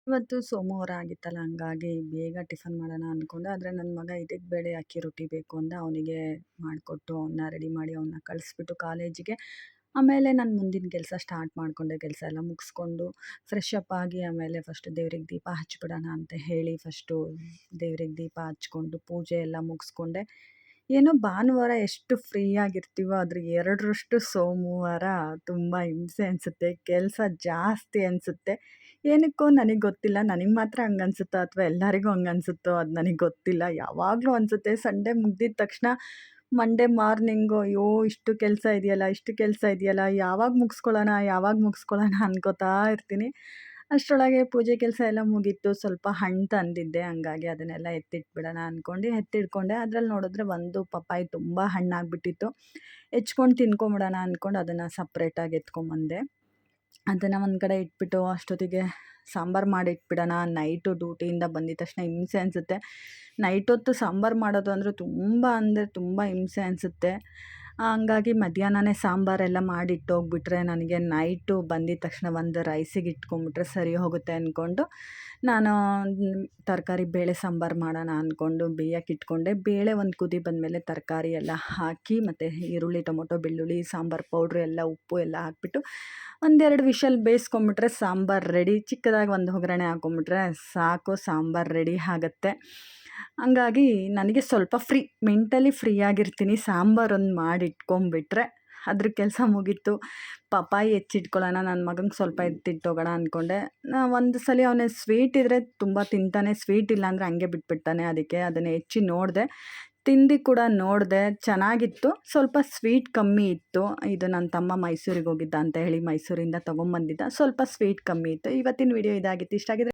ಇವತ್ತು ಸೋಮವಾರ ಆಗಿತ್ತಲ್ಲ, ಹಂಗಾಗಿ ಬೇಗ ಟಿಫನ್ ಮಾಡೋಣ ಅಂದ್ಕೊಂಡೆ. ಆದರೆ ನನ್ನ ಮಗ ಇದಕ್ಕೆ ಬೇಳೆ ಅಕ್ಕಿ ರೊಟ್ಟಿ ಬೇಕು ಅಂದ. ಅವನಿಗೆ ಮಾಡಿಕೊಟ್ಟು, ಅವನ್ನ ರೆಡಿ ಮಾಡಿ ಅವನ್ನ ಕಳಿಸ್ಬಿಟ್ಟು ಕಾಲೇಜಿಗೆ. ಆಮೇಲೆ ನಾನು ಮುಂದಿನ ಕೆಲಸ ಸ್ಟಾರ್ಟ್ ಮಾಡಿಕೊಂಡೆ. ಕೆಲಸ ಎಲ್ಲ ಮುಗಿಸ್ಕೊಂಡು ಫ್ರೆಶ್ ಅಪ್ ಆಗಿ ಆಮೇಲೆ ಫಸ್ಟ್ ದೇವ್ರಿಗೆ ದೀಪ ಹಚ್ಬಿಡೋಣ ಅಂತ ಹೇಳಿ ಫಸ್ಟು ದೇವ್ರಿಗೆ ದೀಪ ಹಚ್ಕೊಂಡು ಪೂಜೆ ಎಲ್ಲ ಮುಗಿಸ್ಕೊಂಡೆ. ಏನೋ ಭಾನುವಾರ ಎಷ್ಟು ಫ್ರೀಯಾಗಿರ್ತೀವೋ ಅದ್ರ 2ರಷ್ಟು ಸೋಮವಾರ ತುಂಬ ಹಿಂಸೆ ಅನಿಸುತ್ತೆ. ಕೆಲಸ ಜಾಸ್ತಿ ಅನಿಸುತ್ತೆ. ಏನಕ್ಕೋ ನನಗೆ ಗೊತ್ತಿಲ್ಲ. ನನಗೆ ಮಾತ್ರ ಹಂಗನ್ಸುತ್ತೋ ಅಥವಾ ಎಲ್ಲರಿಗೂ ಹಂಗನ್ಸುತ್ತೋ ಅದು ನನಗೆ ಗೊತ್ತಿಲ್ಲ. ಯಾವಾಗಲೂ ಅನಿಸುತ್ತೆ ಸಂಡೇ ಮುಗ್ದಿದ ತಕ್ಷಣ ಮಂಡೇ ಮಾರ್ನಿಂಗು ಅಯ್ಯೋ! ಇಷ್ಟು ಕೆಲಸ ಇದೆಯಲ್ಲ, ಇಷ್ಟು ಕೆಲಸ ಇದೆಯಲ್ಲ, ಯಾವಾಗ ಮುಗಿಸ್ಕೊಳ್ಳೋಣ ಅನ್ಕೋತಾ ಇರ್ತೀನಿ. ಅಷ್ಟರೊಳಗೆ ಪೂಜೆ ಕೆಲಸ ಎಲ್ಲ ಮುಗೀತು. ಸ್ವಲ್ಪ ಹಣ್ಣು ತಂದಿದ್ದೆ, ಹಂಗಾಗಿ ಅದನ್ನೆಲ್ಲ ಎತ್ತಿಟ್ಬಿಡೋಣ ಅಂದ್ಕೊಂಡು ಎತ್ತಿಟ್ಕೊಂಡೆ. ಅದ್ರಲ್ಲಿ ನೋಡಿದ್ರೆ ಒಂದು ಪಪ್ಪಾಯಿ ತುಂಬ ಹಣ್ಣಾಗ್ಬಿಟ್ಟಿತ್ತು. ಹೆಚ್ಕೊಂಡು ತಿನ್ಕೊಂಬಿಡೋಣ ಅಂದ್ಕೊಂಡು ಅದನ್ನು ಸಪ್ರೇಟಾಗಿ ಎತ್ಕೊಂಬಂದೆ. ಅದನ್ನು ಒಂದು ಕಡೆ ಇಟ್ಬಿಟ್ಟು ಅಷ್ಟೊತ್ತಿಗೆ ಸಾಂಬಾರು ಮಾಡಿಟ್ಬಿಡೋಣ. ನೈಟು ಡ್ಯೂಟಿಯಿಂದ ಬಂದಿದ ತಕ್ಷಣ ಹಿಂಸೆ ಅನಿಸುತ್ತೆ. ನೈಟ್ ಹೊತ್ತು ಸಾಂಬಾರು ಮಾಡೋದು ಅಂದರೆ ತುಂಬ ಹಿಂಸೆ ಅನಿಸುತ್ತೆ. ಹಂಗಾಗಿ ಮಧ್ಯಾಹ್ನನೇ ಸಾಂಬಾರೆಲ್ಲ ಮಾಡಿಟ್ಟೋಗ್ಬಿಟ್ರೆ ನನಗೆ ನೈಟು ಬಂದಿದ ತಕ್ಷಣ ಒಂದು ರೈಸಿಗೆ ಇಟ್ಕೊಂಬಿಟ್ರೆ ಸರಿ ಹೋಗುತ್ತೆ ಅಂದ್ಕೊಂಡು ನಾನು ತರಕಾರಿ ಬೇಳೆ ಸಾಂಬಾರು ಮಾಡೋಣ ಅಂದ್ಕೊಂಡು ಬೇಯಕ್ಕೆ ಇಟ್ಕೊಂಡೆ. ಬೇಳೆ ಒಂದು ಕುದಿ ಬಂದಮೇಲೆ ತರಕಾರಿ ಎಲ್ಲ ಹಾಕಿ ಮತ್ತು ಈರುಳ್ಳಿ, ಟೊಮೊಟೊ, ಬೆಳ್ಳುಳ್ಳಿ, ಸಾಂಬಾರು ಪೌಡ್ರು ಎಲ್ಲ ಉಪ್ಪು ಎಲ್ಲ ಹಾಕ್ಬಿಟ್ಟು ಒಂದೆರಡು ವಿಷಲ್ ಬೇಯಿಸ್ಕೊಂಬಿಟ್ರೆ ಸಾಂಬಾರು ರೆಡಿ. ಚಿಕ್ಕದಾಗಿ ಒಂದು ಒಗ್ಗರಣೆ ಹಾಕ್ಕೊಂಬಿಟ್ರೆ ಸಾಕು, ಸಾಂಬಾರು ರೆಡಿ ಆಗುತ್ತೆ. ಹಂಗಾಗಿ ನನಗೆ ಸ್ವಲ್ಪ ಮೆಂಟಲಿ ಫ್ರೀ ಆಗಿರ್ತೀನಿ. ಸಾಂಬಾರೊಂದು ಮಾಡಿ ಇಟ್ಕೊಂಬಿಟ್ರೆ ಅದ್ರ ಕೆಲಸ ಮುಗೀತು. ಪಪ್ಪಾಯಿ ಹೆಚ್ಚಿಟ್ಕೊಳ್ಳೋಣ, ನನ್ನ ಮಗಂಗೆ ಸ್ವಲ್ಪ ಎತ್ತಿಟ್ಟೋಗೋಣ ಅಂದ್ಕೊಂಡೆ. ಒಂದು ಸಲ ಅವನು ಸ್ವೀಟ್ ಇದ್ದರೆ ತುಂಬ ತಿಂತಾನೆ, ಸ್ವೀಟ್ ಇಲ್ಲ ಅಂದರೆ ಹಂಗೆ ಬಿಟ್ಬಿಡ್ತಾನೆ. ಅದಕ್ಕೆ ಅದನ್ನು ಹೆಚ್ಚಿ ನೋಡಿದೆ, ತಿಂದು ಕೂಡ ನೋಡಿದೆ, ಚೆನ್ನಾಗಿತ್ತು. ಸ್ವಲ್ಪ ಸ್ವೀಟ್ ಕಮ್ಮಿ ಇತ್ತು. ಇದು ನನ್ನ ತಮ್ಮ ಮೈಸೂರಿಗೆ ಹೋಗಿದ್ದ ಅಂತ ಹೇಳಿ ಮೈಸೂರಿಂದ ತೊಗೊಂಬಂದಿದ್ದ. ಸ್ವಲ್ಪ ಸ್ವೀಟ್ ಕಮ್ಮಿ ಇತ್ತು. ಇವತ್ತಿನ ವಿಡಿಯೋ ಇದಾಗಿತ್ತು. ಇಷ್ಟ ಆಗಿದ್ರೆ